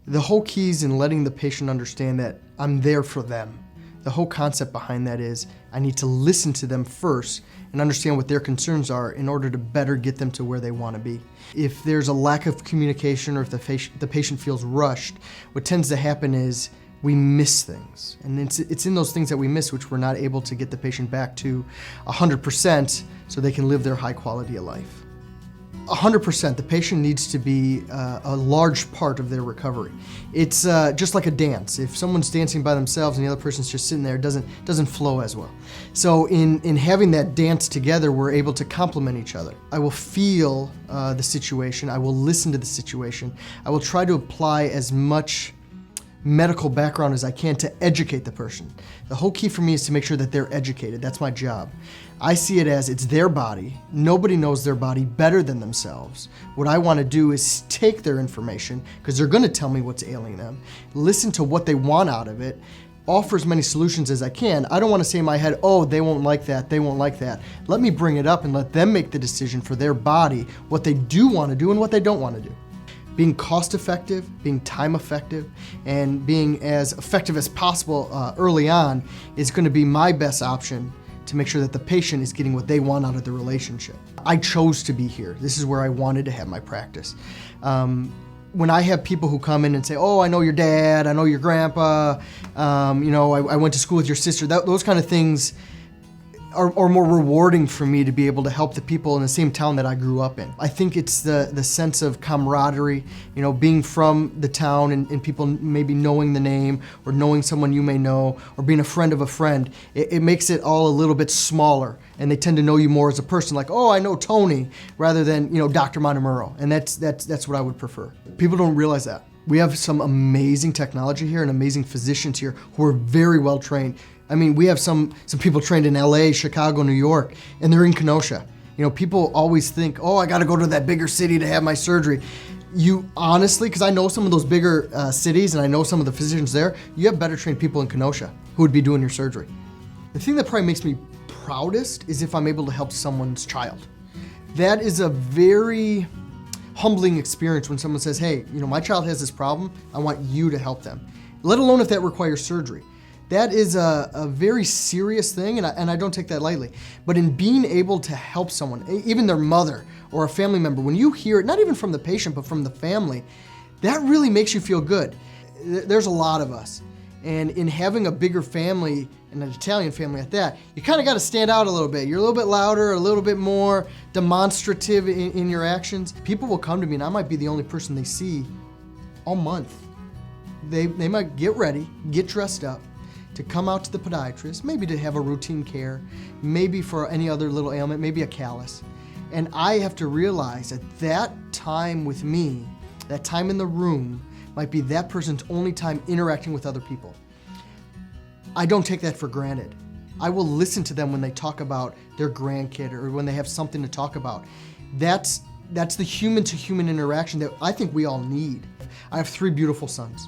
The whole key is in letting the patient understand that I'm there for them. The whole concept behind that is I need to listen to them first and understand what their concerns are in order to better get them to where they want to be. If there's a lack of communication or if the patient feels rushed, what tends to happen is we miss things. And it's in those things that we miss which we're not able to get the patient back to 100% so they can live their high quality of life. 100%, the patient needs to be a large part of their recovery. It's just like a dance. If someone's dancing by themselves and the other person's just sitting there, it doesn't flow as well. So in having that dance together, we're able to complement each other. I will feel the situation. I will listen to the situation. I will try to apply as much medical background as I can to educate the person. The whole key for me is to make sure that they're educated. That's my job. I see it as it's their body. Nobody knows their body better than themselves. What I want to do is take their information, because they're going to tell me what's ailing them, listen to what they want out of it, offer as many solutions as I can. I don't want to say in my head, oh, they won't like that, they won't like that. Let me bring it up and let them make the decision for their body, what they do want to do and what they don't want to do. Being cost effective, being time effective, and being as effective as possible early on is going to be my best option to make sure that the patient is getting what they want out of the relationship. I chose to be here. This is where I wanted to have my practice. When I have people who come in and say, oh, I know your dad, I know your grandpa, I went to school with your sister, those kind of things are more rewarding for me to be able to help the people in the same town that I grew up in. I think it's the sense of camaraderie, being from the town and people maybe knowing the name or knowing someone you may know or being a friend of a friend. It makes it all a little bit smaller and they tend to know you more as a person, like, oh, I know Tony, rather than, Dr. Montemurro. And that's what I would prefer. People don't realize that. We have some amazing technology here and amazing physicians here who are very well trained. I mean, we have some people trained in LA, Chicago, New York, and they're in Kenosha. People always think, oh, I got to go to that bigger city to have my surgery. You honestly, because I know some of those bigger cities and I know some of the physicians there, you have better trained people in Kenosha who would be doing your surgery. The thing that probably makes me proudest is if I'm able to help someone's child. That is a very humbling experience when someone says, hey, my child has this problem, I want you to help them. Let alone if that requires surgery. That is a very serious thing, and I don't take that lightly. But in being able to help someone, even their mother or a family member, when you hear it, not even from the patient, but from the family, that really makes you feel good. There's a lot of us. And in having a bigger family, and an Italian family at that, you kind of got to stand out a little bit. You're a little bit louder, a little bit more demonstrative in your actions. People will come to me, and I might be the only person they see all month. They might get ready, get dressed up, to come out to the podiatrist, maybe to have a routine care, maybe for any other little ailment, maybe a callus. And I have to realize that time with me, that time in the room, might be that person's only time interacting with other people. I don't take that for granted. I will listen to them when they talk about their grandkid or when they have something to talk about. That's the human-to-human interaction that I think we all need. I have 3 beautiful sons.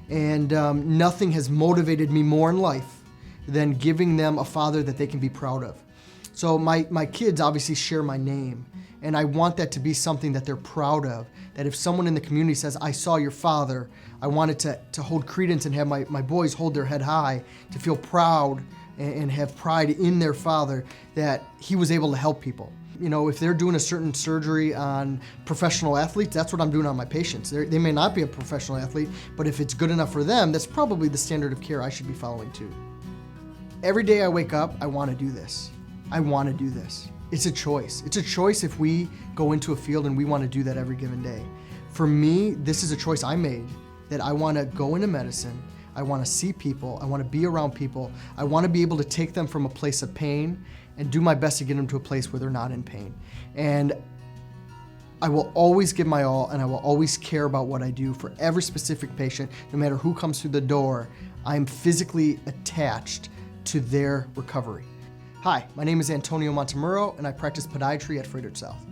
And nothing has motivated me more in life than giving them a father that they can be proud of. So my kids obviously share my name, and I want that to be something that they're proud of, that if someone in the community says, I saw your father, I wanted to hold credence and have my boys hold their head high, to feel proud and have pride in their father that he was able to help people. If they're doing a certain surgery on professional athletes, that's what I'm doing on my patients. They may not be a professional athlete, but if it's good enough for them, that's probably the standard of care I should be following too. Every day I wake up, I want to do this. I want to do this. It's a choice. It's a choice if we go into a field and we want to do that every given day. For me, this is a choice I made, that I want to go into medicine. I want to see people. I want to be around people. I want to be able to take them from a place of pain and do my best to get them to a place where they're not in pain. And I will always give my all, and I will always care about what I do for every specific patient, no matter who comes through the door. I am physically attached to their recovery. Hi, my name is Antonio Montemurro, and I practice podiatry at Frederick South.